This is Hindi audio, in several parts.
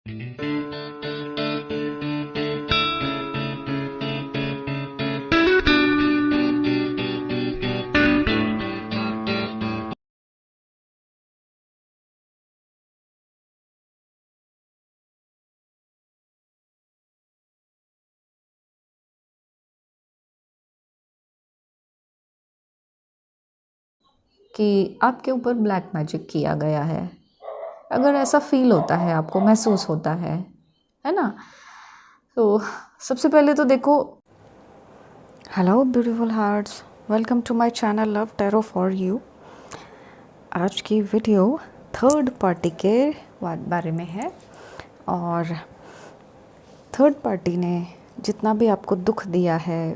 कि आपके ऊपर ब्लैक मैजिक किया गया है। अगर ऐसा फील होता है, आपको महसूस होता है ना? तो सबसे पहले तो देखो, hello beautiful hearts, welcome to my channel love tarot for you. आज की वीडियो थर्ड पार्टी के बारे में है। और थर्ड पार्टी ने जितना भी आपको दुख दिया है,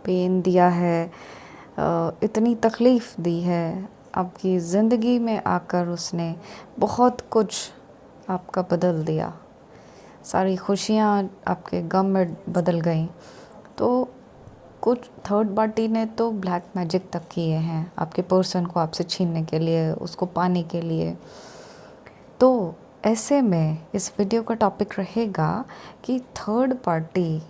पेन दिया है, इतनी तकलीफ़ दी है, आपकी ज़िंदगी में आकर उसने बहुत कुछ आपका बदल दिया। सारी खुशियाँ आपके गम में बदल गई। तो कुछ थर्ड पार्टी ने तो ब्लैक मैजिक तक किए हैं आपके पर्सन को आपसे छीनने के लिए, उसको पाने के लिए। तो ऐसे में इस वीडियो का टॉपिक रहेगा कि थर्ड पार्टी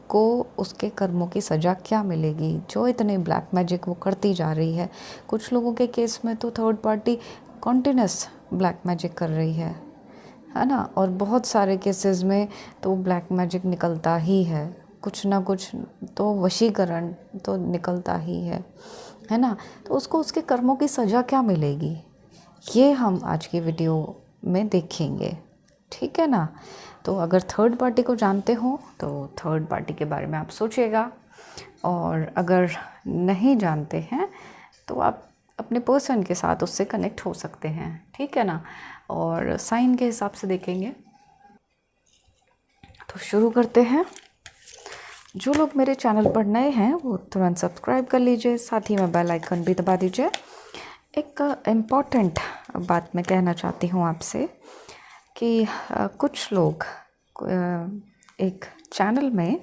को उसके कर्मों की सज़ा क्या मिलेगी, जो इतने ब्लैक मैजिक वो करती जा रही है। कुछ लोगों के केस में तो third party continuous black magic कर रही है ना? और बहुत सारे केसेस में तो ब्लैक मैजिक निकलता ही है, कुछ ना कुछ तो वशीकरण तो निकलता ही है ना? तो उसको उसके कर्मों की सज़ा क्या मिलेगी, ये हम आज की वीडियो में देखेंगे, ठीक है ना? तो अगर थर्ड पार्टी को जानते हो तो थर्ड पार्टी के बारे में आप सोचिएगा, और अगर नहीं जानते हैं तो आप अपने पर्सन के साथ उससे कनेक्ट हो सकते हैं, ठीक है ना? और साइन के हिसाब से देखेंगे। तो शुरू करते हैं। जो लोग मेरे चैनल पर नए हैं वो तुरंत सब्सक्राइब कर लीजिए, साथ ही में बेल आइकन भी दबा दीजिए। एक इम्पॉर्टेंट बात मैं कहना चाहती हूँ आपसे कि कुछ लोग एक चैनल में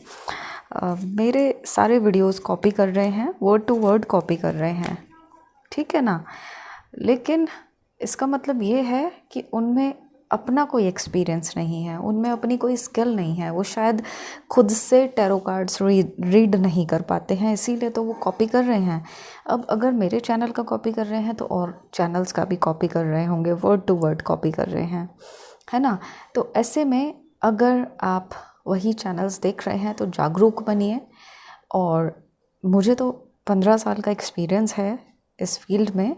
मेरे सारे वीडियोस कॉपी कर रहे हैं, वर्ड टू वर्ड कॉपी कर रहे हैं, ठीक है ना? लेकिन इसका मतलब ये है कि उनमें अपना कोई एक्सपीरियंस नहीं है, उनमें अपनी कोई स्किल नहीं है, वो शायद खुद से टैरो कार्ड्स रीड नहीं कर पाते हैं, इसीलिए तो वो कॉपी कर रहे हैं। अब अगर मेरे चैनल का कॉपी कर रहे हैं तो और चैनल्स का भी कॉपी कर रहे होंगे, वर्ड टू वर्ड कॉपी कर रहे हैं, है ना? तो ऐसे में अगर आप वही चैनल्स देख रहे हैं तो जागरूक बनिए। और मुझे तो 15 साल का एक्सपीरियंस है इस फील्ड में,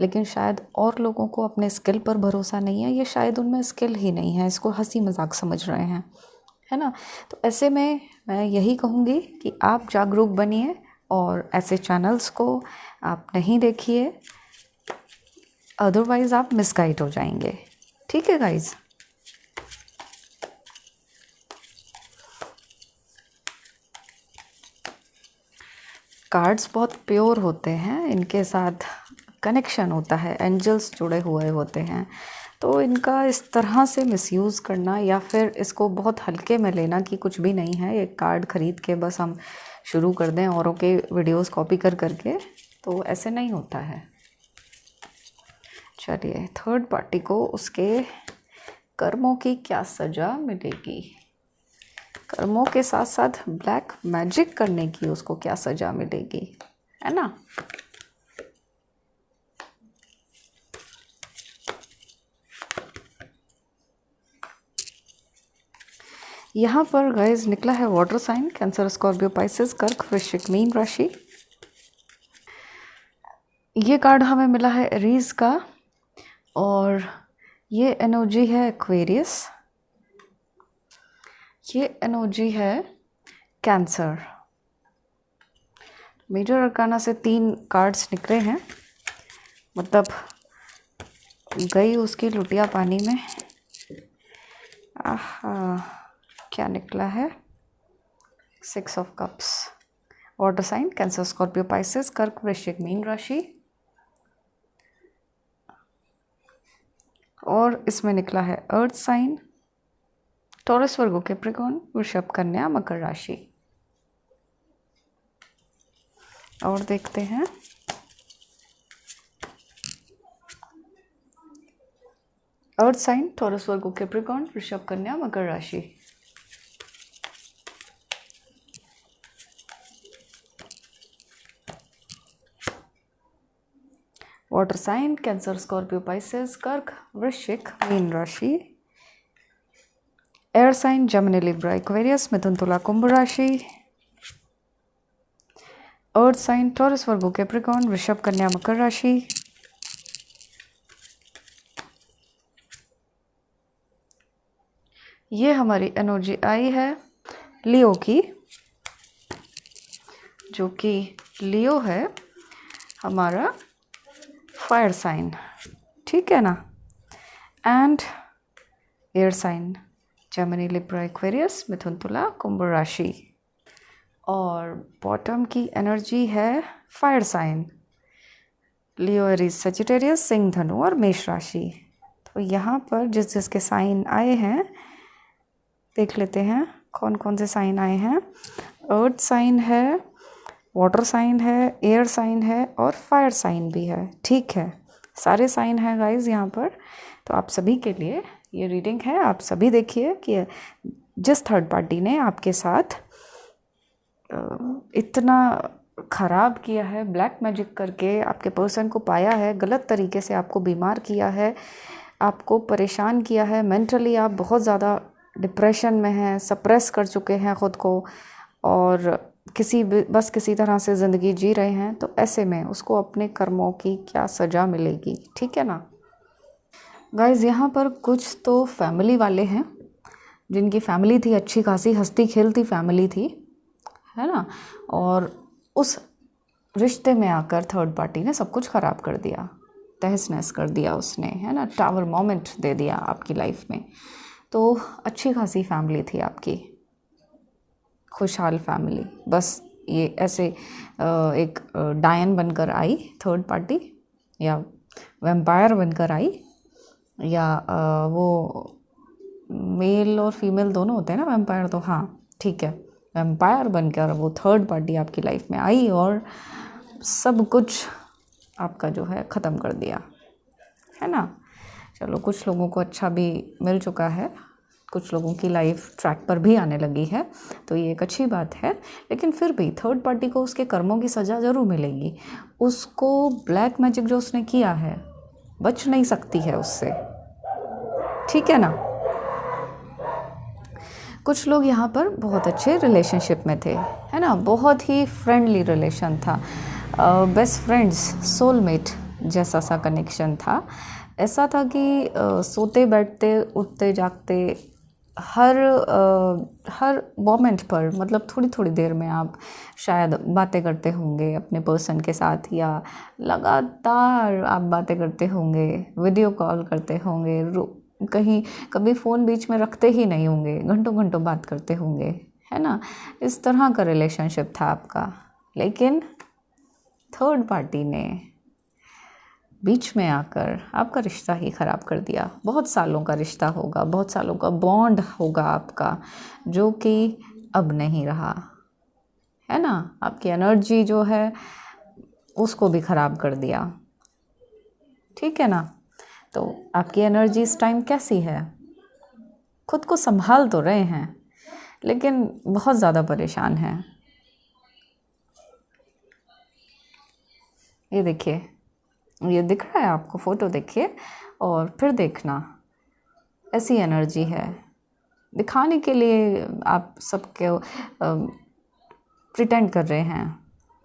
लेकिन शायद और लोगों को अपने स्किल पर भरोसा नहीं है, ये शायद उनमें स्किल ही नहीं है, इसको हंसी मजाक समझ रहे हैं, है ना? तो ऐसे में मैं यही कहूँगी कि आप जागरूक बनिए और ऐसे चैनल्स को आप नहीं देखिए, अदरवाइज़ आप मिसगाइड हो जाएंगे, ठीक है गाइज़? कार्ड्स बहुत प्योर होते हैं, इनके साथ कनेक्शन होता है, एंजल्स जुड़े हुए होते हैं। तो इनका इस तरह से मिसयूज़ करना या फिर इसको बहुत हल्के में लेना कि कुछ भी नहीं है, एक कार्ड ख़रीद के बस हम शुरू कर दें औरों के वीडियोस कॉपी कर करके, तो ऐसे नहीं होता है। चलिए, थर्ड पार्टी को उसके कर्मों की क्या सज़ा मिलेगी, कर्मों के साथ साथ ब्लैक मैजिक करने की उसको क्या सज़ा मिलेगी, है ना? यहाँ पर गाइस निकला है water sign, cancer, Scorpio, Pisces, कर्क, वृश्चिक, मीन राशि। ये कार्ड हमें मिला है एरीज का, और ये एनर्जी है एक्वेरियस, ये एनर्जी है कैंसर। मेजर अरकाना से 3 कार्ड्स निकले हैं, मतलब गई उसकी लुटिया पानी में। क्या निकला है? 6 of cups, water sign, cancer, Scorpio, Pisces, कर्क, वृश्चिक, मीन राशि। और इसमें निकला है earth sign, Taurus, Virgo, Capricorn, वृषभ, कन्या, मकर राशि। और देखते हैं earth sign, Taurus, Virgo, Capricorn, वृषभ, कन्या, मकर राशि। Water sign, cancer, Scorpio, Pisces, कर्क, वृश्चिक, मीन राशि। Air sign, Gemini, Libra, Aquarius, मिथुन, तुला, कुंभ राशि। Earth sign, Taurus, Virgo, Capricorn, वृषभ, कन्या, मकर राशि। ये हमारी एनर्जी आई है लियो की, जो कि लियो है हमारा फायर साइन, ठीक है ना। And air sign, Gemini, Libra, Aquarius, मिथुन, तुला, कुंभ राशि। और बॉटम की एनर्जी है fire sign, Leo, Aries, Sagittarius, सिंह, धनु और मेष राशि। तो यहाँ पर जिस जिसके साइन आए हैं देख लेते हैं कौन कौन से साइन आए हैं। अर्थ साइन है, वाटर साइन है, एयर साइन है और फायर साइन भी है, ठीक है। सारे साइन हैं गाइस यहाँ पर। तो आप सभी के लिए ये रीडिंग है, आप सभी देखिए कि जिस थर्ड पार्टी ने आपके साथ इतना ख़राब किया है, ब्लैक मैजिक करके आपके पर्सन को पाया है, गलत तरीके से आपको बीमार किया है, आपको परेशान किया है, मेंटली आप बहुत ज़्यादा डिप्रेशन में हैं, सप्रेस कर चुके हैं ख़ुद को और बस किसी तरह से ज़िंदगी जी रहे हैं, तो ऐसे में उसको अपने कर्मों की क्या सज़ा मिलेगी, ठीक है ना गाइज़। यहाँ पर कुछ तो फैमिली वाले हैं जिनकी फैमिली थी, अच्छी खासी हंसती खेलती फैमिली थी, है ना, और उस रिश्ते में आकर थर्ड पार्टी ने सब कुछ ख़राब कर दिया, तहस नहस कर दिया उसने, है ना, टावर मोमेंट दे दिया आपकी लाइफ में। तो अच्छी खासी फैमिली थी आपकी, खुशहाल फैमिली, बस ये ऐसे एक डायन बनकर आई थर्ड पार्टी, या वैम्पायर बनकर आई, या वो मेल और फीमेल दोनों होते हैं ना वैम्पायर, तो हाँ ठीक है, वैम्पायर बनकर वो थर्ड पार्टी आपकी लाइफ में आई और सब कुछ आपका जो है ख़त्म कर दिया, है ना। चलो, कुछ लोगों को अच्छा भी मिल चुका है, कुछ लोगों की लाइफ ट्रैक पर भी आने लगी है, तो ये एक अच्छी बात है। लेकिन फिर भी थर्ड पार्टी को उसके कर्मों की सज़ा ज़रूर मिलेगी। उसको ब्लैक मैजिक जो उसने किया है बच नहीं सकती है उससे, ठीक है ना। कुछ लोग यहाँ पर बहुत अच्छे रिलेशनशिप में थे, है ना, बहुत ही फ्रेंडली रिलेशन था, बेस्ट फ्रेंड्स, सोलमेट जैसा सा कनेक्शन था। ऐसा था कि सोते बैठते उठते जागते हर मोमेंट पर, मतलब थोड़ी थोड़ी देर में आप शायद बातें करते होंगे अपने पर्सन के साथ, या लगातार आप बातें करते होंगे, वीडियो कॉल करते होंगे, कहीं कभी फ़ोन बीच में रखते ही नहीं होंगे, घंटों घंटों बात करते होंगे, है ना। इस तरह का रिलेशनशिप था आपका। लेकिन थर्ड पार्टी ने बीच में आकर आपका रिश्ता ही ख़राब कर दिया। बहुत सालों का रिश्ता होगा, बहुत सालों का बॉन्ड होगा आपका, जो कि अब नहीं रहा, है ना। आपकी एनर्जी जो है उसको भी ख़राब कर दिया, ठीक है ना। तो आपकी एनर्जी इस टाइम कैसी है? खुद को संभाल तो रहे हैं लेकिन बहुत ज़्यादा परेशान हैं। ये देखिए, ये दिख रहा है आपको, फ़ोटो देखिए और फिर देखना, ऐसी एनर्जी है। दिखाने के लिए आप सबके प्रिटेंड कर रहे हैं,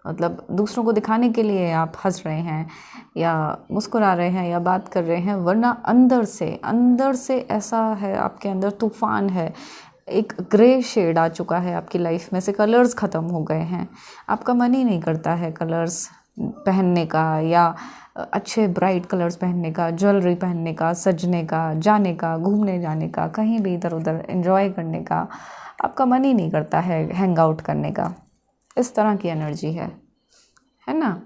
मतलब दूसरों को दिखाने के लिए आप हंस रहे हैं या मुस्कुरा रहे हैं या बात कर रहे हैं, वरना अंदर से ऐसा है, आपके अंदर तूफ़ान है, एक ग्रे शेड आ चुका है आपकी लाइफ में से, कलर्स ख़त्म हो गए हैं, आपका मन ही नहीं करता है कलर्स पहनने का, या अच्छे ब्राइट कलर्स पहनने का, ज्वेलरी पहनने का, सजने का, जाने का, घूमने जाने का, कहीं भी इधर उधर एंजॉय करने का आपका मन ही नहीं करता है, हैंग आउट करने का। इस तरह की एनर्जी है ना।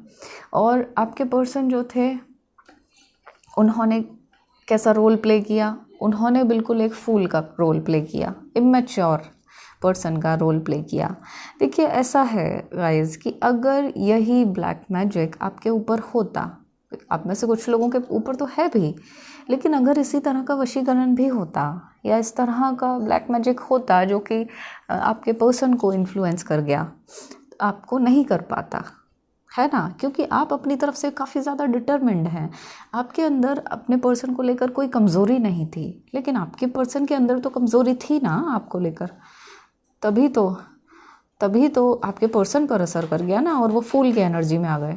और आपके पर्सन जो थे उन्होंने कैसा रोल प्ले किया? उन्होंने बिल्कुल एक फूल का रोल प्ले किया, इमेच्योर पर्सन का रोल प्ले किया। देखिए, ऐसा है गाइस कि अगर यही ब्लैक मैजिक आपके ऊपर होता आप में से कुछ लोगों के ऊपर तो है भी, लेकिन अगर इसी तरह का वशीकरण भी होता या इस तरह का ब्लैक मैजिक होता जो कि आपके पर्सन को इन्फ्लुएंस कर गया, आपको नहीं कर पाता, है ना, क्योंकि आप अपनी तरफ से काफ़ी ज़्यादा डिटरमिन्ड हैं। आपके अंदर अपने पर्सन को लेकर कोई कमज़ोरी नहीं थी, लेकिन आपके पर्सन के अंदर तो कमज़ोरी थी ना आपको लेकर, तभी तो आपके पर्सन पर असर कर गया ना, और वो फूल की एनर्जी में आ गए।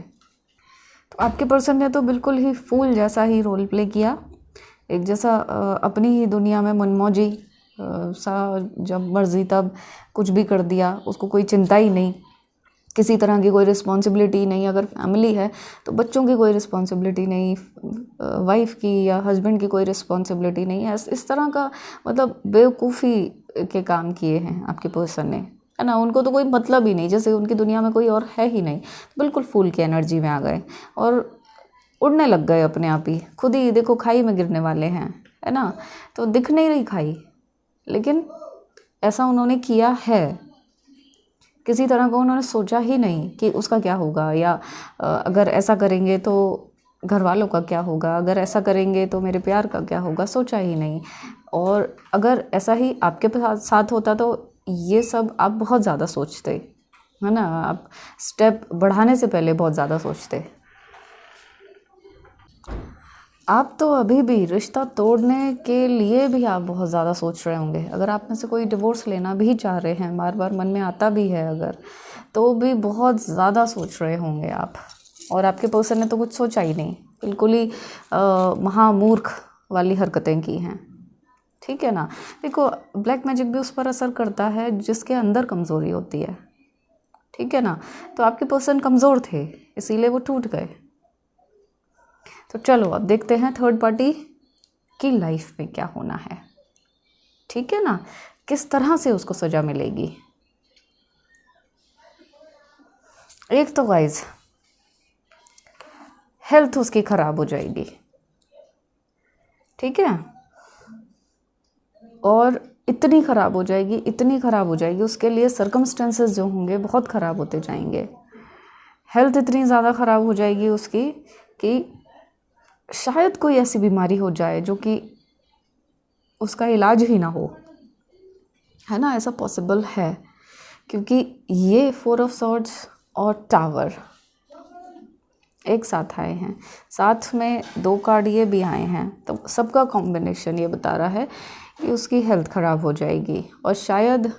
तो आपके पर्सन ने तो बिल्कुल ही फूल जैसा ही रोल प्ले किया, एक जैसा अपनी ही दुनिया में मनमौजी सा, जब मर्जी तब कुछ भी कर दिया, उसको कोई चिंता ही नहीं, किसी तरह की कोई रिस्पॉन्सिबिलिटी नहीं। अगर फैमिली है तो बच्चों की कोई रिस्पॉन्सिबिलिटी नहीं, वाइफ की या हस्बैंड की कोई रिस्पॉन्सिबिलिटी नहीं है। इस तरह का मतलब बेवकूफ़ी के काम किए हैं आपके पर्सन ने, है ना। उनको तो कोई मतलब ही नहीं, जैसे उनकी दुनिया में कोई और है ही नहीं, बिल्कुल फूल की एनर्जी में आ गए और उड़ने लग गए अपने आप ही। खुद ही देखो खाई में गिरने वाले हैं, है ना, तो दिख नहीं रही खाई, लेकिन ऐसा उन्होंने किया है। किसी तरह का उन्होंने सोचा ही नहीं कि उसका क्या होगा, या अगर ऐसा करेंगे तो घर वालों का क्या होगा, अगर ऐसा करेंगे तो मेरे प्यार का क्या होगा, सोचा ही नहीं। और अगर ऐसा ही आपके साथ होता तो ये सब आप बहुत ज़्यादा सोचते, है ना, आप स्टेप बढ़ाने से पहले बहुत ज़्यादा सोचते। आप तो अभी भी रिश्ता तोड़ने के लिए भी आप बहुत ज़्यादा सोच रहे होंगे। अगर आप में से कोई डिवोर्स लेना भी चाह रहे हैं, बार बार मन में आता भी है अगर, तो भी बहुत ज़्यादा सोच रहे होंगे आप। और आपके पर्सन ने तो कुछ सोचा ही नहीं, बिल्कुल ही महामूर्ख वाली हरकतें की हैं, ठीक है ना। देखो ब्लैक मैजिक भी उस पर असर करता है जिसके अंदर कमज़ोरी होती है, ठीक है ना। तो आपके पर्सन कमज़ोर थे, इसीलिए वो टूट गए। तो चलो अब देखते हैं थर्ड पार्टी की लाइफ में क्या होना है, ठीक है ना, किस तरह से उसको सज़ा मिलेगी। एक तो गाइस हेल्थ उसकी ख़राब हो जाएगी, ठीक है, और इतनी ख़राब हो जाएगी, इतनी ख़राब हो जाएगी, उसके लिए सर्कमस्टेंसेस जो होंगे बहुत ख़राब होते जाएंगे। हेल्थ इतनी ज़्यादा ख़राब हो जाएगी उसकी कि शायद कोई ऐसी बीमारी हो जाए जो कि उसका इलाज ही ना हो, है ना, ऐसा पॉसिबल है। क्योंकि ये 4 ऑफ सॉर्ड्स और टावर एक साथ आए हैं, साथ में 2 कार्ड ये भी आए हैं, तो सबका कॉम्बिनेशन ये बता रहा है कि उसकी हेल्थ ख़राब हो जाएगी। और शायद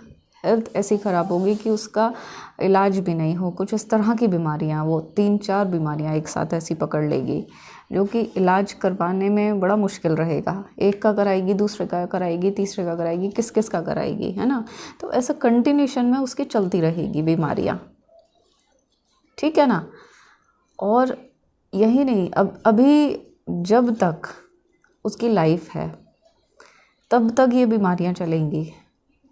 हेल्थ ऐसी ख़राब होगी कि उसका इलाज भी नहीं हो। कुछ इस तरह की बीमारियां, वो 3-4 बीमारियां एक साथ ऐसी पकड़ लेगी जो कि इलाज करवाने में बड़ा मुश्किल रहेगा। एक का कराएगी, दूसरे का कराएगी, तीसरे का कराएगी, किस किस का कराएगी, है ना। तो ऐसा कंटिन्यूशन में उसकी चलती रहेगी बीमारियां, ठीक है ना। और यही नहीं, अब अभी जब तक उसकी लाइफ है तब तक ये बीमारियां चलेंगी,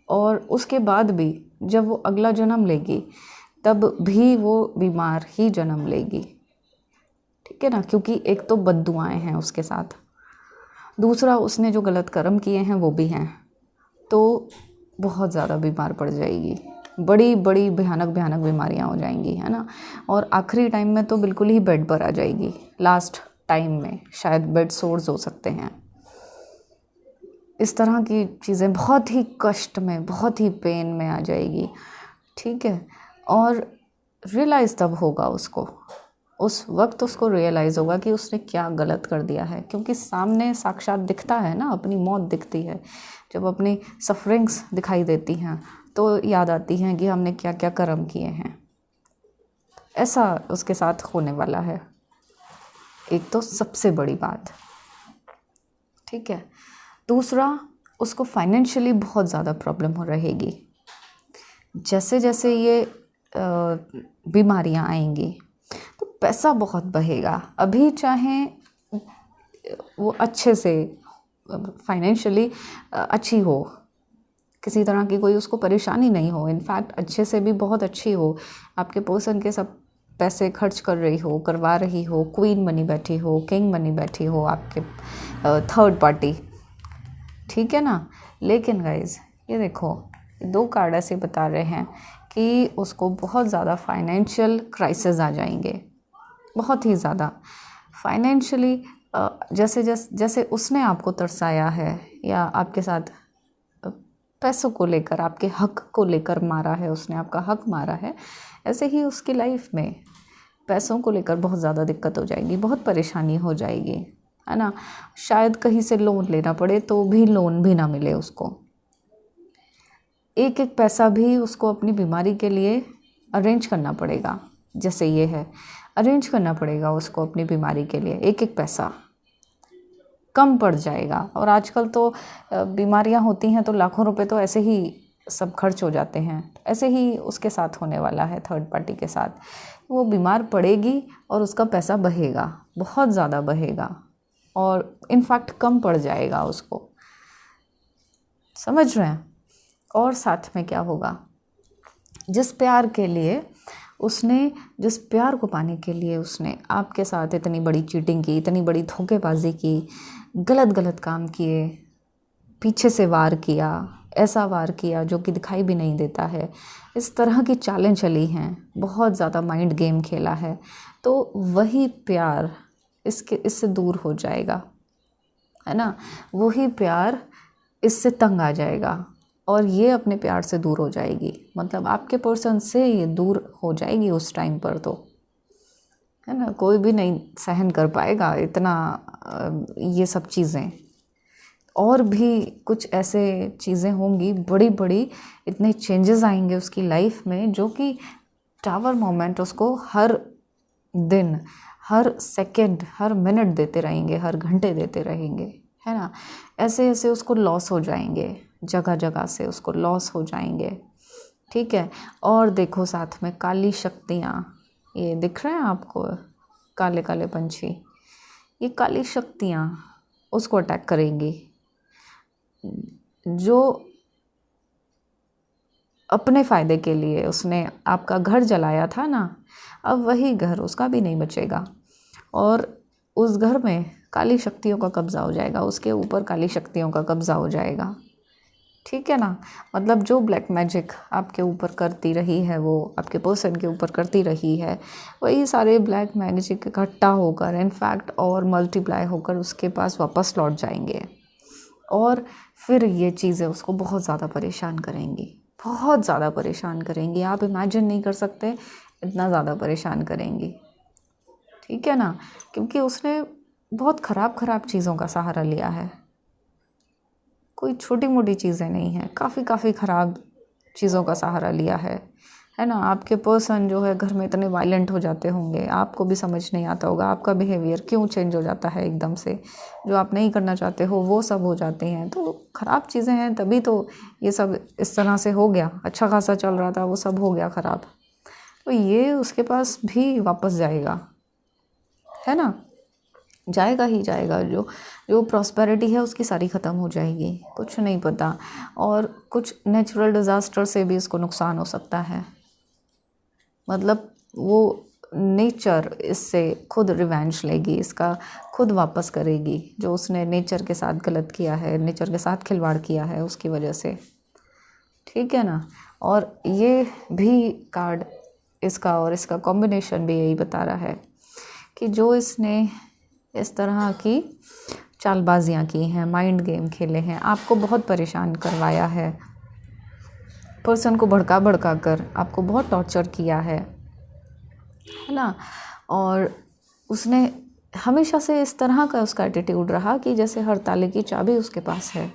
और उसके बाद भी जब वो अगला जन्म लेगी तब भी वो बीमार ही जन्म लेगी, ठीक है ना। क्योंकि एक तो बद्दुआएं हैं उसके साथ, दूसरा उसने जो गलत कर्म किए हैं वो भी हैं, तो बहुत ज़्यादा बीमार पड़ जाएगी, बड़ी बड़ी भयानक भयानक बीमारियां हो जाएंगी, है ना। और आखिरी टाइम में तो बिल्कुल ही बेड पर आ जाएगी, लास्ट टाइम में शायद बेड सोर्स हो सकते हैं। इस तरह की चीज़ें बहुत ही कष्ट में, बहुत ही पेन में आ जाएगी, ठीक है। और रियलाइज़ तब होगा उसको, उस वक्त उसको रियलाइज़ होगा कि उसने क्या गलत कर दिया है, क्योंकि सामने साक्षात दिखता है ना, अपनी मौत दिखती है। जब अपनी सफरिंग्स दिखाई देती हैं तो याद आती हैं कि हमने क्या क्या कर्म किए हैं। ऐसा उसके साथ होने वाला है, एक तो सबसे बड़ी बात, ठीक है। दूसरा, उसको फाइनेंशियली बहुत ज़्यादा प्रॉब्लम हो रहेगी। जैसे जैसे ये बीमारियां आएंगी तो पैसा बहुत बहेगा। अभी चाहे वो अच्छे से फाइनेंशियली अच्छी हो, किसी तरह की कोई उसको परेशानी नहीं हो, इनफैक्ट अच्छे से भी बहुत अच्छी हो, आपके पर्सन के सब पैसे खर्च कर रही हो, करवा रही हो, क्वीन बनी बैठी हो, किंग बनी बैठी हो आपके थर्ड पार्टी, ठीक है ना। लेकिन गाइज ये देखो, 2 कार्ड ऐसे बता रहे हैं कि उसको बहुत ज़्यादा फाइनेंशियल क्राइसिस आ जाएंगे, बहुत ही ज़्यादा फाइनेंशियली जैसे जैसे जैसे उसने आपको तरसाया है या आपके साथ पैसों को लेकर, आपके हक को लेकर मारा है, उसने आपका हक मारा है, ऐसे ही उसकी लाइफ में पैसों को लेकर बहुत ज़्यादा दिक्कत हो जाएगी, बहुत परेशानी हो जाएगी, है ना। शायद कहीं से लोन लेना पड़े तो भी लोन भी ना मिले उसको, एक एक पैसा भी उसको अपनी बीमारी के लिए अरेंज करना पड़ेगा। जैसे ये है, अरेंज करना पड़ेगा उसको अपनी बीमारी के लिए, एक एक पैसा कम पड़ जाएगा। और आजकल तो बीमारियां होती हैं तो लाखों रुपए तो ऐसे ही सब खर्च हो जाते हैं। ऐसे ही उसके साथ होने वाला है, थर्ड पार्टी के साथ। वो बीमार पड़ेगी और उसका पैसा बहेगा, बहुत ज़्यादा बहेगा, और इनफैक्ट कम पड़ जाएगा उसको, समझ रहे हैं। और साथ में क्या होगा, जिस प्यार के लिए उसने, जिस प्यार को पाने के लिए उसने आपके साथ इतनी बड़ी चीटिंग की, इतनी बड़ी धोखेबाजी की, गलत गलत काम किए, पीछे से वार किया, ऐसा वार किया जो कि दिखाई भी नहीं देता है, इस तरह की चालें चली हैं, बहुत ज़्यादा माइंड गेम खेला है, तो वही प्यार इससे दूर हो जाएगा, है ना। वही प्यार इससे तंग आ जाएगा और ये अपने प्यार से दूर हो जाएगी, मतलब आपके पर्सन से ये दूर हो जाएगी उस टाइम पर, तो है ना। कोई भी नहीं सहन कर पाएगा इतना ये सब चीज़ें। और भी कुछ ऐसे चीज़ें होंगी बड़ी बड़ी, इतने चेंजेस आएंगे उसकी लाइफ में जो कि टावर मोमेंट उसको हर दिन, हर सेकंड, हर मिनट देते रहेंगे, हर घंटे देते रहेंगे, है ना। ऐसे ऐसे उसको लॉस हो जाएंगे, जगह जगह से उसको लॉस हो जाएंगे, ठीक है। और देखो साथ में काली शक्तियाँ, ये दिख रहे हैं आपको, काले काले पंछी, ये काली शक्तियाँ उसको अटैक करेंगी। जो अपने फ़ायदे के लिए उसने आपका घर जलाया था ना, अब वही घर उसका भी नहीं बचेगा और उस घर में काली शक्तियों का कब्ज़ा हो जाएगा, उसके ऊपर काली शक्तियों का कब्ज़ा हो जाएगा, ठीक है ना। मतलब जो ब्लैक मैजिक आपके ऊपर करती रही है, वो आपके पर्सन के ऊपर करती रही है, वही सारे ब्लैक मैजिक इकट्ठा होकर, इनफैक्ट और मल्टीप्लाई होकर उसके पास वापस लौट जाएंगे और फिर ये चीज़ें उसको बहुत ज़्यादा परेशान करेंगी, बहुत ज़्यादा परेशान करेंगी। आप इमेजिन नहीं कर सकते इतना ज़्यादा परेशान करेंगी, ठीक है ना। क्योंकि उसने बहुत ख़राब चीज़ों का सहारा लिया है, कोई छोटी मोटी चीज़ें नहीं हैं, काफ़ी ख़राब चीज़ों का सहारा लिया है ना। आपके पर्सन जो है घर में इतने वायलेंट हो जाते होंगे, आपको भी समझ नहीं आता होगा आपका बिहेवियर क्यों चेंज हो जाता है एकदम से, जो आप नहीं करना चाहते हो वो सब हो जाते हैं। तो ख़राब चीज़ें हैं, तभी तो ये सब इस तरह से हो गया। अच्छा खासा चल रहा था, वो सब हो गया ख़राब, तो ये उसके पास भी वापस जाएगा, है ना, जाएगा ही जाएगा। जो प्रॉस्पेरिटी है उसकी सारी ख़त्म हो जाएगी, कुछ नहीं पता। और कुछ नेचुरल डिज़ास्टर से भी इसको नुकसान हो सकता है, मतलब वो नेचर इससे खुद रिवेंज लेगी, इसका खुद वापस करेगी जो उसने नेचर के साथ गलत किया है, नेचर के साथ खिलवाड़ किया है उसकी वजह से, ठीक है ना। और ये भी कार्ड इसका और इसका कॉम्बिनेशन भी यही बता रहा है कि जो इसने इस तरह की चालबाजियाँ की हैं, माइंड गेम खेले हैं, आपको बहुत परेशान करवाया है, पर्सन को भड़का कर आपको बहुत टॉर्चर किया है ना। और उसने हमेशा से इस तरह का उसका एटीट्यूड रहा कि जैसे हर ताले की चाबी उसके पास है,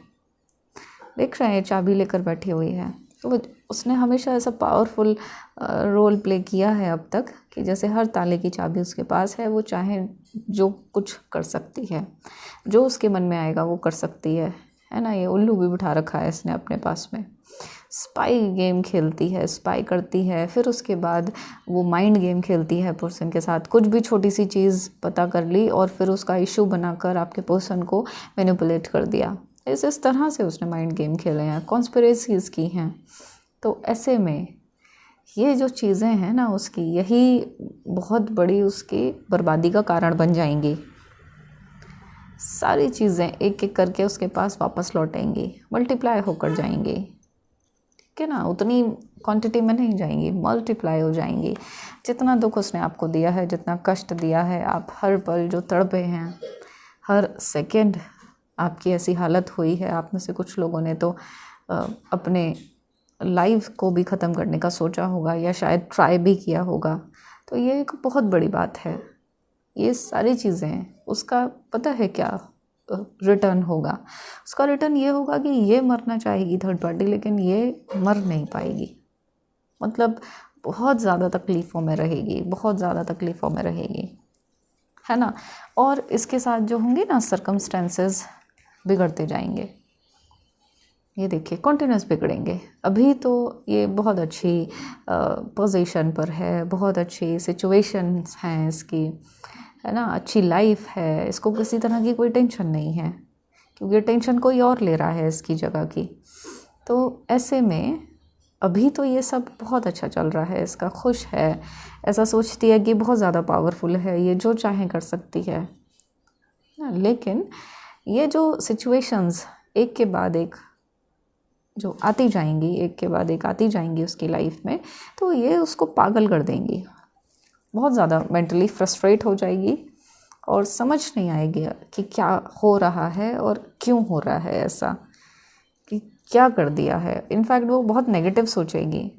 देख रहे हैं चाबी लेकर बैठी हुई है। तो उसने हमेशा ऐसा पावरफुल रोल प्ले किया है अब तक कि जैसे हर ताले की चाबी उसके पास है, वो चाहे जो कुछ कर सकती है, जो उसके मन में आएगा वो कर सकती है ना। ये उल्लू भी बिठा रखा है इसने अपने पास में, स्पाई गेम खेलती है, स्पाई करती है, फिर उसके बाद वो माइंड गेम खेलती है पर्सन के साथ। कुछ भी छोटी सी चीज़ पता कर ली और फिर उसका इशू बनाकर आपके पर्सन को मैनिपुलेट कर दिया। इस तरह से उसने माइंड गेम खेले हैं, कॉन्स्पिरेसीज़ की हैं। तो ऐसे में ये जो चीज़ें हैं ना उसकी, यही बहुत बड़ी उसकी बर्बादी का कारण बन जाएंगी। सारी चीज़ें एक एक करके उसके पास वापस लौटेंगी, मल्टीप्लाई होकर जाएंगी, ठीक है ना, उतनी क्वांटिटी में नहीं जाएंगी, मल्टीप्लाई हो जाएंगी। जितना दुख उसने आपको दिया है, जितना कष्ट दिया है, आप हर पल जो तड़पे हैं, हर सेकंड आपकी ऐसी हालत हुई है। आप में से कुछ लोगों ने तो अपने लाइफ को भी ख़त्म करने का सोचा होगा या शायद ट्राई भी किया होगा। तो ये एक बहुत बड़ी बात है। ये सारी चीज़ें उसका पता है क्या रिटर्न होगा? उसका रिटर्न ये होगा कि ये मरना चाहेगी थर्ड पार्टी, लेकिन ये मर नहीं पाएगी। मतलब बहुत ज़्यादा तकलीफ़ों में रहेगी, बहुत ज़्यादा तकलीफ़ों में रहेगी, है ना। और इसके साथ जो होंगे ना सर्कमस्टेंसेस बिगड़ते जाएंगे। ये देखिए कंटिन्यूस बिगड़ेंगे। अभी तो ये बहुत अच्छी पोजीशन पर है, बहुत अच्छी सिचुएशंस हैं इसकी, है ना, अच्छी लाइफ है, इसको किसी तरह की कोई टेंशन नहीं है, क्योंकि टेंशन कोई और ले रहा है इसकी जगह की। तो ऐसे में अभी तो ये सब बहुत अच्छा चल रहा है, इसका खुश है, ऐसा सोचती है कि बहुत ज़्यादा पावरफुल है, ये जो चाहे कर सकती है ना। लेकिन ये जो सिचुएशंस एक के बाद एक जो आती जाएंगी, एक के बाद एक आती जाएंगी उसकी लाइफ में, तो ये उसको पागल कर देंगी, बहुत ज़्यादा मेंटली फ्रस्ट्रेट हो जाएगी और समझ नहीं आएगी कि क्या हो रहा है और क्यों हो रहा है ऐसा, कि क्या कर दिया है। इनफैक्ट वो बहुत नेगेटिव सोचेगी,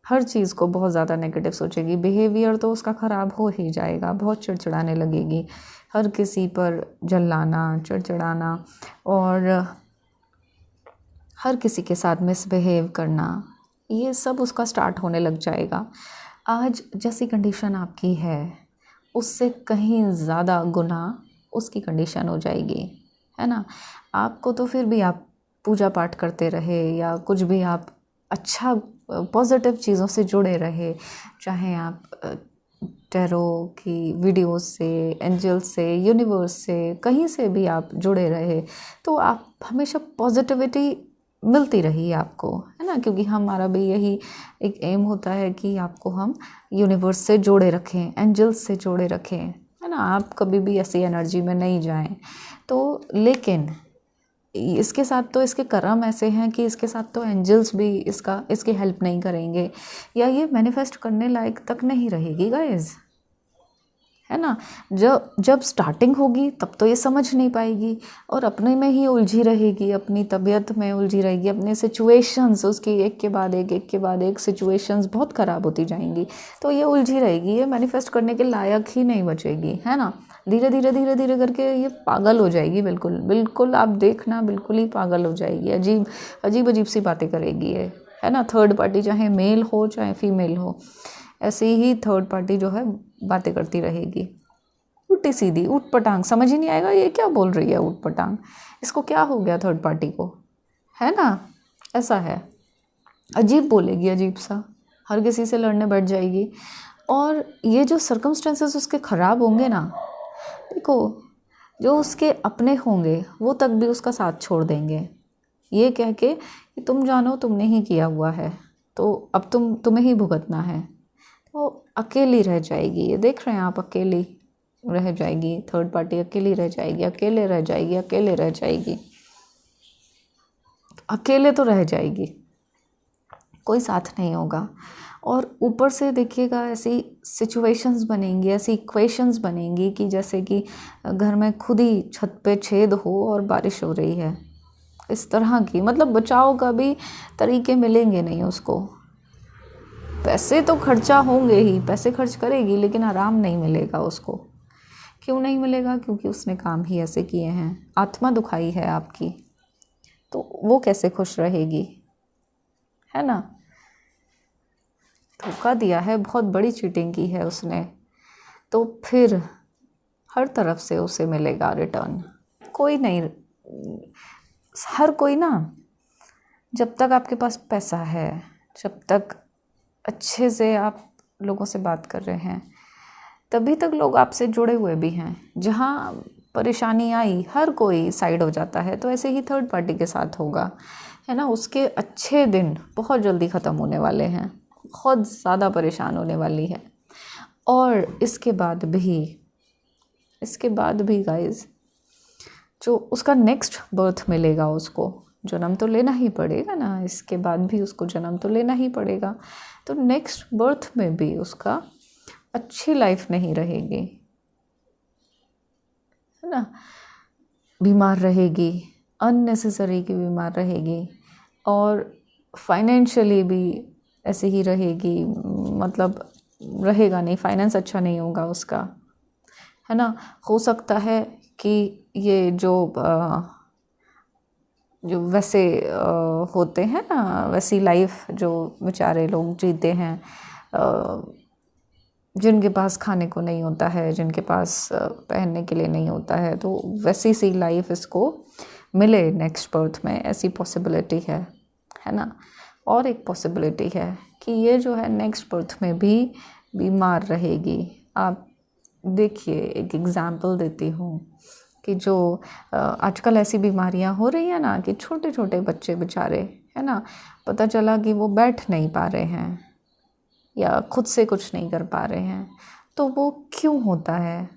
हर चीज़ को बहुत ज़्यादा नेगेटिव सोचेगी। बिहेवियर तो उसका ख़राब हो ही जाएगा, बहुत चिड़चिड़ाने लगेगी, हर किसी पर जलाना, चिड़चिड़ाना और हर किसी के साथ मिसबिहेव करना, ये सब उसका स्टार्ट होने लग जाएगा। आज जैसी कंडीशन आपकी है उससे कहीं ज़्यादा गुना उसकी कंडीशन हो जाएगी, है ना। आपको तो फिर भी आप पूजा पाठ करते रहे या कुछ भी आप अच्छा पॉजिटिव चीज़ों से जुड़े रहे, चाहे आप टैरो की वीडियोस से, एंजल से, यूनिवर्स से, कहीं से भी आप जुड़े रहे, तो आप हमेशा पॉजिटिविटी मिलती रही आपको, है ना। क्योंकि हमारा भी यही एक एम होता है कि आपको हम यूनिवर्स से जोड़े रखें, एंजल्स से जोड़े रखें, है ना। आप कभी भी ऐसी एनर्जी में नहीं जाएं। तो लेकिन इसके साथ तो इसके कर्म ऐसे हैं कि इसके साथ तो एंजल्स भी इसकी हेल्प नहीं करेंगे, या ये मैनिफेस्ट करने लायक तक नहीं रहेगी गाइज, है ना। जब स्टार्टिंग होगी तब तो ये समझ नहीं पाएगी और अपने में ही उलझी रहेगी, अपनी तबीयत में उलझी रहेगी, अपने सिचुएशंस उसकी एक के बाद एक सिचुएशंस बहुत ख़राब होती जाएंगी, तो ये उलझी रहेगी, ये मैनिफेस्ट करने के लायक ही नहीं बचेगी, है ना। धीरे धीरे करके ये पागल हो जाएगी, बिल्कुल आप देखना, बिल्कुल ही पागल हो जाएगी, अजीब सी बातें करेगी ये, है ना। थर्ड पार्टी चाहे मेल हो चाहे फीमेल हो, ऐसे ही थर्ड पार्टी जो है बातें करती रहेगी, उल्टी सीधी, ऊट पटांग, समझ ही नहीं आएगा ये क्या बोल रही है, ऊट पटांग, इसको क्या हो गया थर्ड पार्टी को, है ना। ऐसा है, अजीब बोलेगी, अजीब सा, हर किसी से लड़ने बैठ जाएगी। और ये जो सर्कमस्टेंसेस उसके ख़राब होंगे ना, देखो जो उसके अपने होंगे वो तक भी उसका साथ छोड़ देंगे, ये कह के कि तुम जानो तुमने ही किया हुआ है, तो अब तुम्हें ही भुगतना है। तो अकेली रह जाएगी, ये देख रहे हैं आप, अकेली रह जाएगी, थर्ड पार्टी अकेली रह जाएगी, अकेले तो रह जाएगी, कोई साथ नहीं होगा। और ऊपर से देखिएगा ऐसी सिचुएशंस बनेंगी, ऐसी इक्वेशंस बनेंगी कि जैसे कि घर में खुद ही छत पे छेद हो और बारिश हो रही है, इस तरह की, मतलब बचाव का भी तरीके मिलेंगे नहीं उसको। पैसे तो खर्चा होंगे ही, पैसे खर्च करेगी, लेकिन आराम नहीं मिलेगा उसको। क्यों नहीं मिलेगा? क्योंकि उसने काम ही ऐसे किए हैं, आत्मा दुखाई है आपकी, तो वो कैसे खुश रहेगी, है ना। धोखा दिया है, बहुत बड़ी चीटिंग की है उसने, तो फिर हर तरफ से उसे मिलेगा रिटर्न। कोई नहीं, हर कोई ना, जब तक आपके पास पैसा है, जब तक अच्छे से आप लोगों से बात कर रहे हैं, तभी तक लोग आपसे जुड़े हुए भी हैं। जहाँ परेशानी आई हर कोई साइड हो जाता है, तो ऐसे ही थर्ड पार्टी के साथ होगा, है ना। उसके अच्छे दिन बहुत जल्दी ख़त्म होने वाले हैं, बहुत ज़्यादा परेशान होने वाली है। और इसके बाद भी गाइस, जो उसका नेक्स्ट बर्थ मिलेगा उसको, जन्म तो लेना ही पड़ेगा ना, इसके बाद भी उसको जन्म तो लेना ही पड़ेगा। तो नेक्स्ट बर्थ में भी उसका अच्छी लाइफ नहीं रहेगी, है ना। बीमार रहेगी, अननेसेसरी की बीमार रहेगी, और फाइनेंशियली भी ऐसे ही रहेगी, मतलब रहेगा नहीं, फाइनेंस अच्छा नहीं होगा उसका, है ना। हो सकता है कि ये जो वैसे होते हैं ना, वैसी लाइफ जो बेचारे लोग जीते हैं, जिनके पास खाने को नहीं होता है, जिनके पास पहनने के लिए नहीं होता है, तो वैसी सी लाइफ इसको मिले नेक्स्ट बर्थ में, ऐसी पॉसिबिलिटी है ना। और एक पॉसिबिलिटी है कि ये जो है नेक्स्ट बर्थ में भी बीमार रहेगी। आप देखिए, एक एग्ज़ाम्पल देती हूँ कि जो आजकल ऐसी बीमारियां हो रही हैं ना, कि छोटे छोटे बच्चे बेचारे, है ना, पता चला कि वो बैठ नहीं पा रहे हैं या खुद से कुछ नहीं कर पा रहे हैं। तो वो क्यों होता है?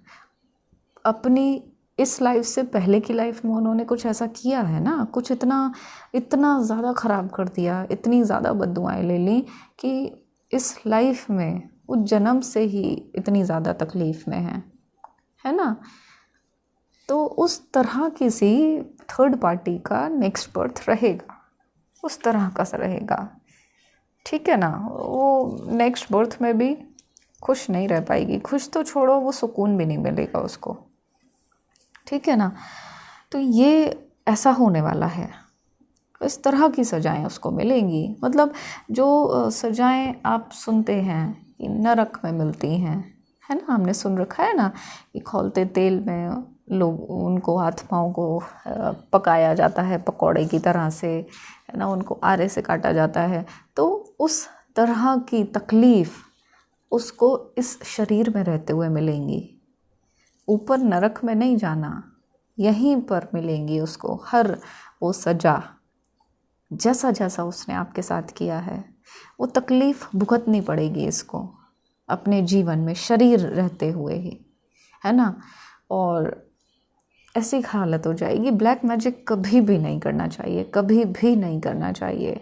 अपनी इस लाइफ से पहले की लाइफ में उन्होंने कुछ ऐसा किया है ना, कुछ इतना ज़्यादा ख़राब कर दिया, इतनी ज़्यादा बद्दुआएं ले ली कि इस लाइफ में वो जन्म से ही इतनी ज़्यादा तकलीफ़ में है ना। तो उस तरह किसी थर्ड पार्टी का नेक्स्ट बर्थ रहेगा, उस तरह का सा रहेगा, ठीक है ना। वो नेक्स्ट बर्थ में भी खुश नहीं रह पाएगी, खुश तो छोड़ो, वो सुकून भी नहीं मिलेगा उसको, ठीक है ना। तो ये ऐसा होने वाला है, इस तरह की सज़ाएं उसको मिलेंगी। मतलब जो सज़ाएं आप सुनते हैं कि नरक में मिलती हैं, है ना, हमने सुन रखा है ना कि खौलते तेल में लोग उनको आत्माओं को पकाया जाता है पकौड़े की तरह से, है ना, उनको आरे से काटा जाता है। तो उस तरह की तकलीफ़ उसको इस शरीर में रहते हुए मिलेंगी। ऊपर नरक में नहीं जाना, यहीं पर मिलेंगी उसको हर वो सज़ा, जैसा जैसा उसने आपके साथ किया है वो तकलीफ़ भुगतनी पड़ेगी इसको अपने जीवन में, शरीर रहते हुए ही, है ना। और ऐसी हालत हो जाएगी। ब्लैक मैजिक कभी भी नहीं करना चाहिए, कभी भी नहीं करना चाहिए,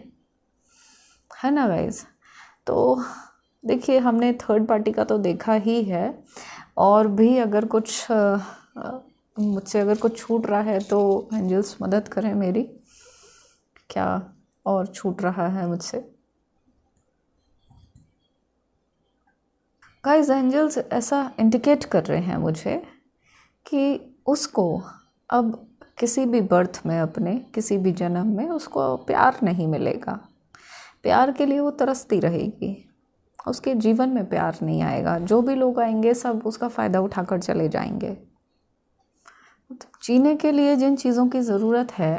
है ना गाइज। तो देखिए, हमने थर्ड पार्टी का तो देखा ही है, और भी अगर कुछ मुझसे अगर कुछ छूट रहा है तो एंजल्स मदद करें मेरी, क्या और छूट रहा है मुझसे। गाइस, एंजल्स ऐसा इंडिकेट कर रहे हैं मुझे कि उसको अब किसी भी बर्थ में, अपने किसी भी जन्म में उसको प्यार नहीं मिलेगा। प्यार के लिए वो तरसती रहेगी, उसके जीवन में प्यार नहीं आएगा। जो भी लोग आएंगे सब उसका फ़ायदा उठाकर चले जाएंगे। जीने के लिए जिन चीज़ों की ज़रूरत है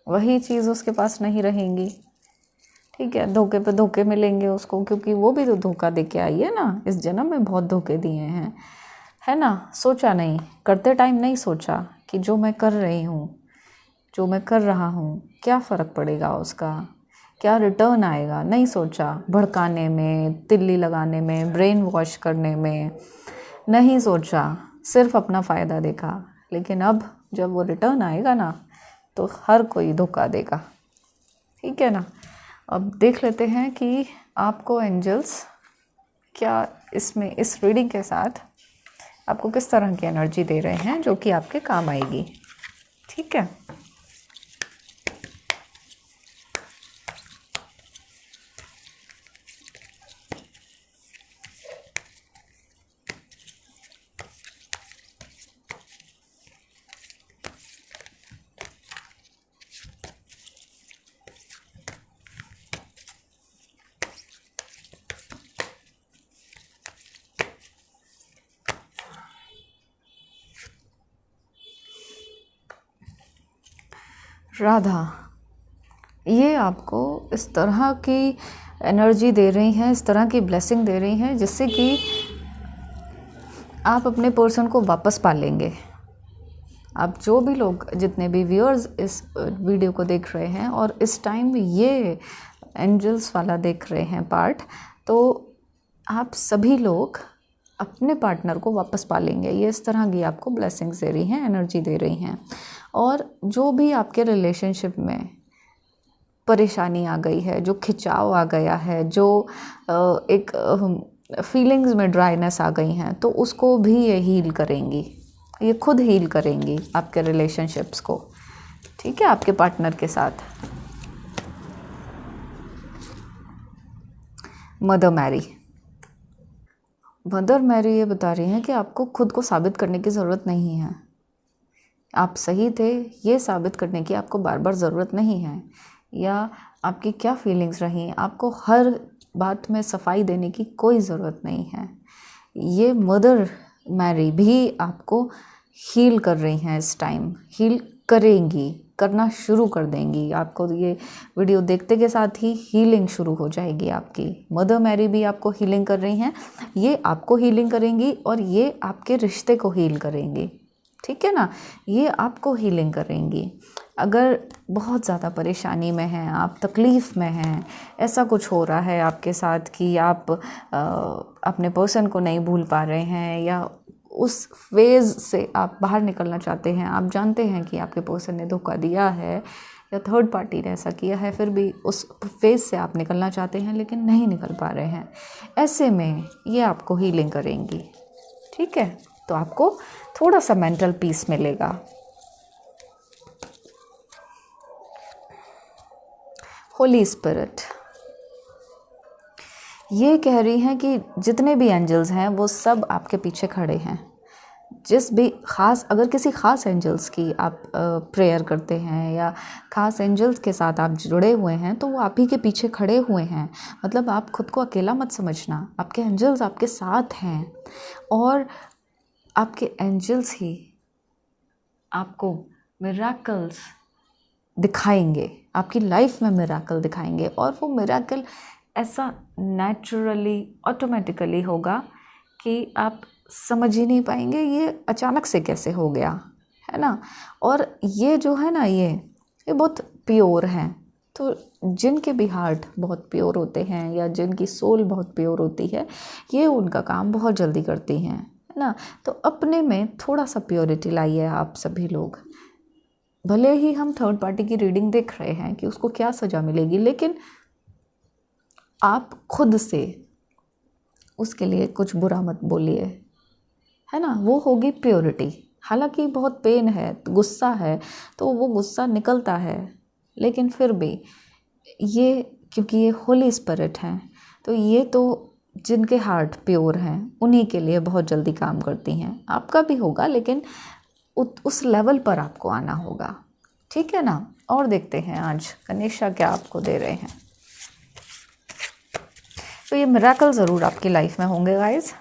वही चीज़ उसके पास नहीं रहेंगी, ठीक है। धोखे पे धोखे मिलेंगे उसको, क्योंकि वो भी तो धोखा दे के आई है ना, इस जन्म में बहुत धोखे दिए हैं, है ना। सोचा नहीं, करते टाइम नहीं सोचा कि जो मैं कर रही हूँ, जो मैं कर रहा हूँ, क्या फ़र्क पड़ेगा उसका, क्या रिटर्न आएगा, नहीं सोचा। भड़काने में, तिल्ली लगाने में, ब्रेन वॉश करने में नहीं सोचा, सिर्फ अपना फ़ायदा देखा। लेकिन अब जब वो रिटर्न आएगा ना तो हर कोई धोखा देगा, ठीक है ना। अब देख लेते हैं कि आपको एंजल्स क्या इसमें, इस रीडिंग के साथ आपको किस तरह की एनर्जी दे रहे हैं जो कि आपके काम आएगी, ठीक है। राधा, ये आपको इस तरह की एनर्जी दे रही हैं, इस तरह की ब्लेसिंग दे रही हैं जिससे कि आप अपने पर्सन को वापस पा लेंगे। आप जो भी लोग, जितने भी व्यूअर्स इस वीडियो को देख रहे हैं और इस टाइम ये एंजल्स वाला देख रहे हैं पार्ट, तो आप सभी लोग अपने पार्टनर को वापस पा लेंगे। ये इस तरह की आपको ब्लेसिंग्स दे रही हैं, एनर्जी दे रही हैं। और जो भी आपके रिलेशनशिप में परेशानी आ गई है, जो खिंचाव आ गया है, जो एक फीलिंग्स में ड्राइनेस आ गई हैं, तो उसको भी ये हील करेंगी, ये खुद हील करेंगी आपके रिलेशनशिप्स को, ठीक है, आपके पार्टनर के साथ। मदर मैरी ये बता रही हैं कि आपको खुद को साबित करने की ज़रूरत नहीं है, आप सही थे ये साबित करने की आपको बार बार ज़रूरत नहीं है, या आपकी क्या फीलिंग्स रही, आपको हर बात में सफाई देने की कोई ज़रूरत नहीं है। ये मदर मैरी भी आपको हील कर रही हैं, इस टाइम हील करेंगी, करना शुरू कर देंगी। आपको ये वीडियो देखते के साथ ही हीलिंग शुरू हो जाएगी आपकी। मदर मैरी भी आपको हीलिंग कर रही हैं, ये आपको हीलिंग करेंगी और ये आपके रिश्ते को हील करेंगी, ठीक है ना, ये आपको हीलिंग करेंगी। अगर बहुत ज़्यादा परेशानी में हैं आप, तकलीफ़ में हैं, ऐसा कुछ हो रहा है आपके साथ कि आप अपने पर्सन को नहीं भूल पा रहे हैं, या उस फेज़ से आप बाहर निकलना चाहते हैं, आप जानते हैं कि आपके पर्सन ने धोखा दिया है या थर्ड पार्टी ने ऐसा किया है, फिर भी उस फेज़ से आप निकलना चाहते हैं लेकिन नहीं निकल पा रहे हैं, ऐसे में ये आपको हीलिंग करेंगी, ठीक है। तो आपको थोड़ा सा मेंटल पीस मिलेगा। होली स्पिरिट ये कह रही हैं कि जितने भी एंजल्स हैं वो सब आपके पीछे खड़े हैं। जिस भी ख़ास, अगर किसी ख़ास एंजल्स की आप प्रेयर करते हैं या ख़ास एंजल्स के साथ आप जुड़े हुए हैं, तो वो आप ही के पीछे खड़े हुए हैं। मतलब आप खुद को अकेला मत समझना, आपके एंजल्स आपके साथ हैं और आपके एंजल्स ही आपको मिराकल्स दिखाएंगे, आपकी लाइफ में मिराकल दिखाएंगे। और वो मिराकल ऐसा नेचुरली ऑटोमेटिकली होगा कि आप समझ ही नहीं पाएंगे ये अचानक से कैसे हो गया, है ना। और ये जो है ना, ये बहुत प्योर हैं। तो जिनके भी हार्ट बहुत प्योर होते हैं या जिनकी सोल बहुत प्योर होती है, ये उनका काम बहुत जल्दी करती हैं, है ना। तो अपने में थोड़ा सा प्योरिटी लाइए आप सभी लोग। भले ही हम थर्ड पार्टी की रीडिंग देख रहे हैं कि उसको क्या सज़ा मिलेगी, लेकिन आप खुद से उसके लिए कुछ बुरा मत बोलिए, है ना। वो होगी प्योरिटी। हालांकि बहुत पेन है, गुस्सा है, तो वो गुस्सा निकलता है, लेकिन फिर भी ये, क्योंकि ये होली स्पिरिट हैं, तो ये तो जिनके हार्ट प्योर हैं उन्हीं के लिए बहुत जल्दी काम करती हैं। आपका भी होगा, लेकिन उस लेवल पर आपको आना होगा, ठीक है ना। और देखते हैं आज गणेशा क्या आपको दे रहे हैं। तो ये मिरेकल ज़रूर आपकी लाइफ में होंगे गाइस।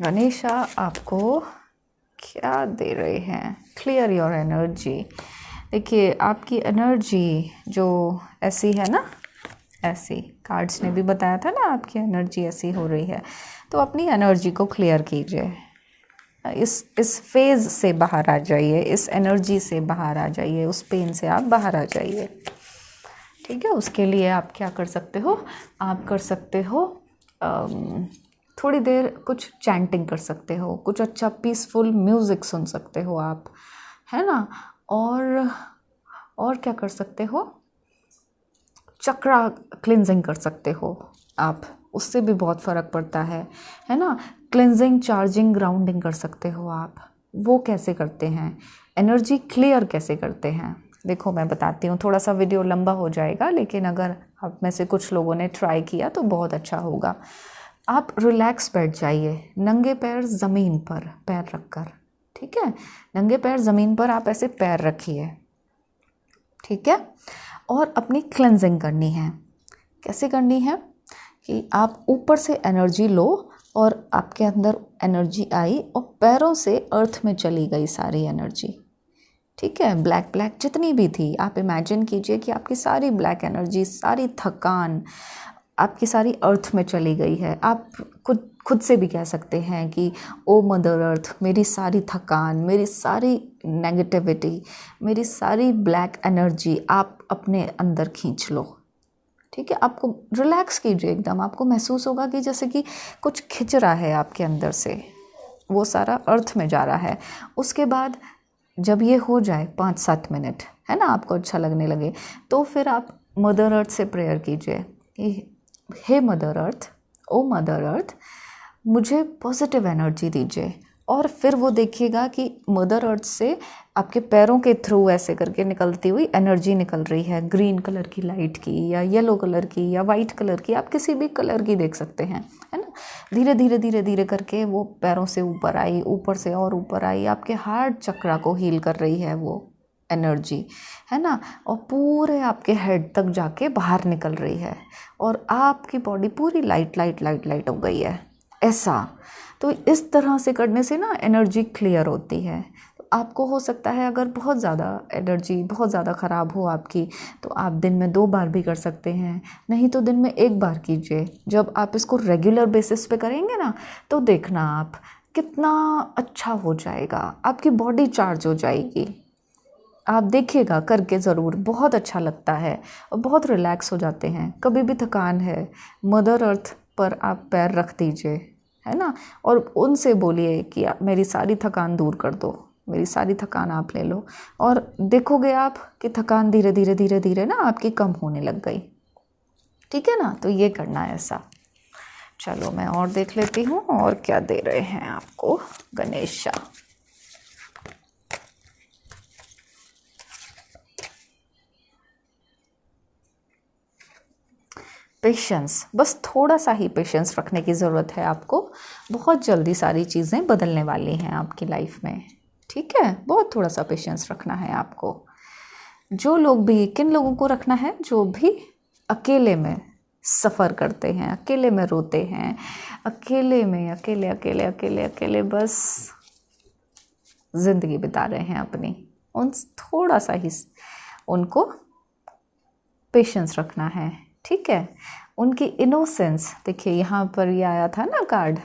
गणेशा आपको क्या दे रहे हैं? Clear your energy. देखिए आपकी एनर्जी जो ऐसी है ना, ऐसी कार्ड्स ने भी बताया था ना आपकी एनर्जी ऐसी हो रही है, तो अपनी एनर्जी को क्लियर कीजिए। इस फेज़ से बाहर आ जाइए, इस एनर्जी से बाहर आ जाइए, उस पेन से आप बाहर आ जाइए, ठीक है। उसके लिए आप क्या कर सकते हो, आप कर सकते हो थोड़ी देर कुछ चैंटिंग कर सकते हो, कुछ अच्छा पीसफुल म्यूज़िक सुन सकते हो आप, है ना। और क्या कर सकते हो, चक्रा क्लिनजिंग कर सकते हो आप, उससे भी बहुत फ़र्क पड़ता है ना। क्लिनजिंग, चार्जिंग, ग्राउंडिंग कर सकते हो आप। वो कैसे करते हैं, एनर्जी क्लियर कैसे करते हैं, देखो मैं बताती हूँ। थोड़ा सा वीडियो लंबा हो जाएगा, लेकिन अगर आप में से कुछ लोगों ने ट्राई किया तो बहुत अच्छा होगा। आप रिलैक्स बैठ जाइए, नंगे पैर ज़मीन पर पैर रखकर, ठीक है। नंगे पैर ज़मीन पर आप ऐसे पैर रखिए, ठीक है। और अपनी क्लेंजिंग करनी है। कैसे करनी है कि आप ऊपर से एनर्जी लो और आपके अंदर एनर्जी आई और पैरों से अर्थ में चली गई सारी एनर्जी, ठीक है। ब्लैक जितनी भी थी, आप इमेजिन कीजिए कि आपकी सारी ब्लैक एनर्जी, सारी थकान आपकी सारी अर्थ में चली गई है। आप खुद से भी कह सकते हैं कि ओ मदर अर्थ, मेरी सारी थकान, मेरी सारी नेगेटिविटी, मेरी सारी ब्लैक एनर्जी आप अपने अंदर खींच लो, ठीक है, आपको रिलैक्स कीजिए एकदम। आपको महसूस होगा कि जैसे कि कुछ खिंच रहा है आपके अंदर से, वो सारा अर्थ में जा रहा है। उसके बाद जब ये हो जाए 5-7 मिनट, है ना, आपको अच्छा लगने लगे, तो फिर आप मदर अर्थ से प्रेयर कीजिए कि हे मदर अर्थ, ओ मदर अर्थ, मुझे पॉजिटिव एनर्जी दीजिए। और फिर वो देखिएगा कि मदर अर्थ से आपके पैरों के थ्रू ऐसे करके निकलती हुई एनर्जी निकल रही है, ग्रीन कलर की लाइट की या येलो कलर की या वाइट कलर की, आप किसी भी कलर की देख सकते हैं, है ना। धीरे धीरे धीरे धीरे करके वो पैरों से ऊपर आई, ऊपर से और ऊपर आई, आपके हार्ट चक्रा को हील कर रही है वो एनर्जी, है ना, और पूरे आपके हेड तक जाके बाहर निकल रही है और आपकी बॉडी पूरी लाइट लाइट लाइट लाइट हो गई है ऐसा। तो इस तरह से करने से ना एनर्जी क्लियर होती है। तो आपको हो सकता है अगर बहुत ज़्यादा एनर्जी बहुत ज़्यादा ख़राब हो आपकी, तो आप दिन में 2 बार भी कर सकते हैं, नहीं तो दिन में 1 बार कीजिए। जब आप इसको रेगुलर बेसिस पे करेंगे ना, तो देखना आप कितना अच्छा हो जाएगा, आपकी बॉडी चार्ज हो जाएगी। आप देखिएगा करके ज़रूर, बहुत अच्छा लगता है और बहुत रिलैक्स हो जाते हैं। कभी भी थकान है, मदर अर्थ पर आप पैर रख दीजिए, है ना, और उनसे बोलिए कि आप मेरी सारी थकान दूर कर दो, मेरी सारी थकान आप ले लो, और देखोगे आप कि थकान धीरे धीरे धीरे धीरे ना आपकी कम होने लग गई। ठीक है ना, तो ये करना है ऐसा। चलो मैं और देख लेती हूँ और क्या दे रहे हैं आपको गणेशा। पेशेंस, बस थोड़ा सा ही पेशेंस रखने की ज़रूरत है आपको। बहुत जल्दी सारी चीज़ें बदलने वाली हैं आपकी लाइफ में, ठीक है। बहुत थोड़ा सा पेशेंस रखना है आपको। जो लोग भी, किन लोगों को रखना है, जो भी अकेले में सफ़र करते हैं, अकेले में रोते हैं, अकेले में अकेले अकेले अकेले अकेले बस ज़िंदगी बिता रहे हैं अपनी, उन थोड़ा सा ही उनको पेशेंस रखना है, ठीक है। उनकी इनोसेंस, देखिए यहाँ पर ये आया था ना कार्ड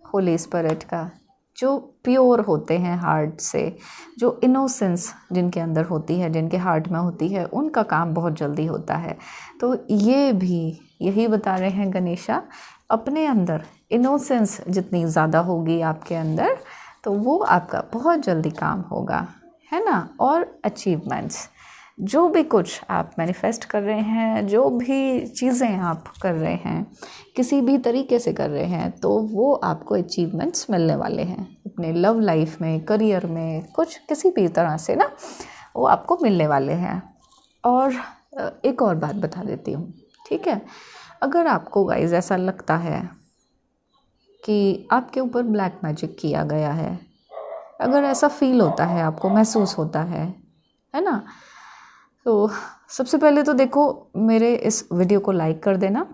होली स्पिरिट का, जो प्योर होते हैं हार्ट से, जो इनोसेंस जिनके अंदर होती है, जिनके हार्ट में होती है, उनका काम बहुत जल्दी होता है। तो ये भी यही बता रहे हैं गणेशा, अपने अंदर इनोसेंस जितनी ज़्यादा होगी आपके अंदर, तो वो आपका बहुत जल्दी काम होगा, है ना। और अचीवमेंट्स, जो भी कुछ आप मैनिफेस्ट कर रहे हैं, जो भी चीज़ें आप कर रहे हैं, किसी भी तरीके से कर रहे हैं, तो वो आपको अचीवमेंट्स मिलने वाले हैं अपने लव लाइफ में, करियर में, कुछ किसी भी तरह से ना वो आपको मिलने वाले हैं। और एक और बात बता देती हूँ, ठीक है। अगर आपको गाइस ऐसा लगता है कि आपके ऊपर ब्लैक मैजिक किया गया है, अगर ऐसा फील होता है, आपको महसूस होता है ना, तो सबसे पहले तो देखो मेरे इस वीडियो को लाइक कर देना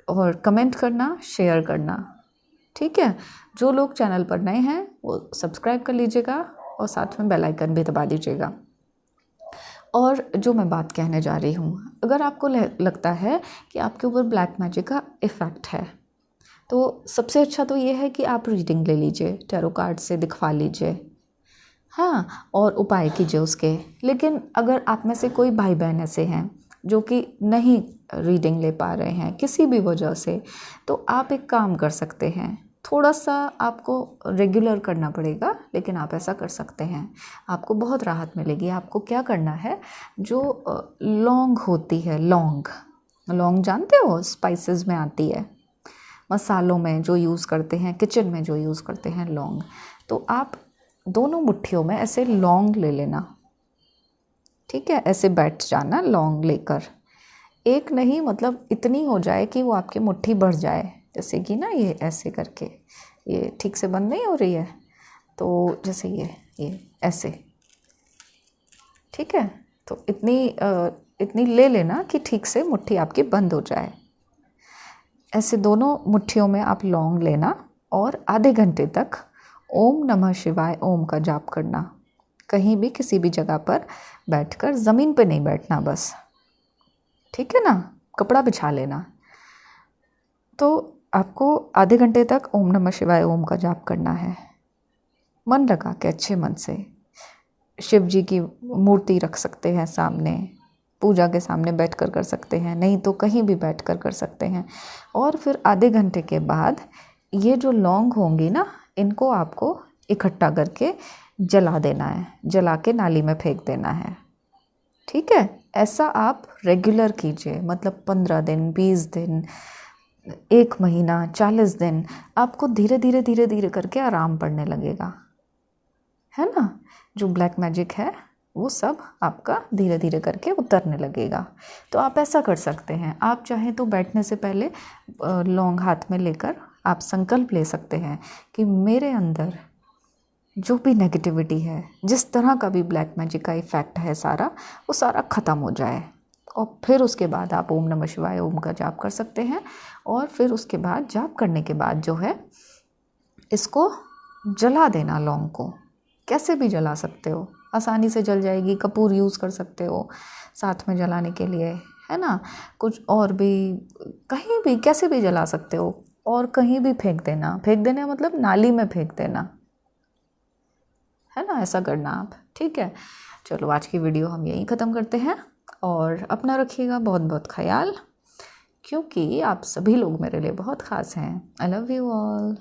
और कमेंट करना, शेयर करना, ठीक है। जो लोग चैनल पर नए हैं वो सब्सक्राइब कर लीजिएगा और साथ में बेल आइकन भी दबा दीजिएगा। और जो मैं बात कहने जा रही हूँ, अगर आपको लगता है कि आपके ऊपर ब्लैक मैजिक का इफ़ेक्ट है, तो सबसे अच्छा तो ये है कि आप रीडिंग ले लीजिए, टैरो कार्ड से दिखवा लीजिए, हाँ, और उपाय कीजिए उसके। लेकिन अगर आप में से कोई भाई बहन ऐसे हैं जो कि नहीं रीडिंग ले पा रहे हैं किसी भी वजह से, तो आप एक काम कर सकते हैं, थोड़ा सा आपको रेगुलर करना पड़ेगा, लेकिन आप ऐसा कर सकते हैं, आपको बहुत राहत मिलेगी। आपको क्या करना है, जो लौंग होती है, लौंग जानते हो, स्पाइसेस में आती है, मसालों में जो यूज़ करते हैं, किचन में जो यूज़ करते हैं लौंग, तो आप दोनों मुट्ठियों में ऐसे लौंग ले लेना, ठीक है। ऐसे बैठ जाना लौंग लेकर, एक नहीं, मतलब इतनी हो जाए कि वो आपकी मुट्ठी बढ़ जाए, जैसे कि ना ये ऐसे करके, ये ठीक से बंद नहीं हो रही है, तो जैसे ये ऐसे, ठीक है। तो इतनी ले लेना कि ठीक से मुट्ठी आपकी बंद हो जाए। ऐसे दोनों मुट्ठियों में आप लौंग लेना और आधे घंटे तक ओम नमः शिवाय ओम का जाप करना, कहीं भी किसी भी जगह पर बैठकर, ज़मीन पे नहीं बैठना बस, ठीक है ना, कपड़ा बिछा लेना। तो आपको आधे घंटे तक ओम नमः शिवाय ओम का जाप करना है, मन लगा के अच्छे मन से। शिव जी की मूर्ति रख सकते हैं सामने, पूजा के सामने बैठकर कर सकते हैं, नहीं तो कहीं भी बैठकर कर सकते हैं। और फिर आधे घंटे के बाद ये जो लौंग होंगी ना, इनको आपको इकट्ठा करके जला देना है, जला के नाली में फेंक देना है। ठीक है, ऐसा आप रेगुलर कीजिए, मतलब 15 दिन, 20 दिन, 1 महीना, 40 दिन, आपको धीरे धीरे धीरे धीरे करके आराम पड़ने लगेगा, है ना। जो ब्लैक मैजिक है वो सब आपका धीरे धीरे करके उतरने लगेगा। तो आप ऐसा कर सकते हैं, आप चाहें तो बैठने से पहले लौंग हाथ में लेकर आप संकल्प ले सकते हैं कि मेरे अंदर जो भी नेगेटिविटी है, जिस तरह का भी ब्लैक मैजिक का इफ़ेक्ट है सारा, वो सारा ख़त्म हो जाए। और फिर उसके बाद आप ओम नमः शिवाय ओम का जाप कर सकते हैं। और फिर उसके बाद जाप करने के बाद जो है, इसको जला देना, लौंग को कैसे भी जला सकते हो, आसानी से जल जाएगी। कपूर यूज़ कर सकते हो साथ में जलाने के लिए, है ना। कुछ और भी, कहीं भी कैसे भी जला सकते हो। और कहीं भी फेंक देना, फेंक देना मतलब नाली में फेंक देना, है ना। ऐसा करना आप, ठीक है। चलो आज की वीडियो हम यहीं ख़त्म करते हैं। और अपना रखिएगा बहुत बहुत ख्याल, क्योंकि आप सभी लोग मेरे लिए बहुत ख़ास हैं। I love you all.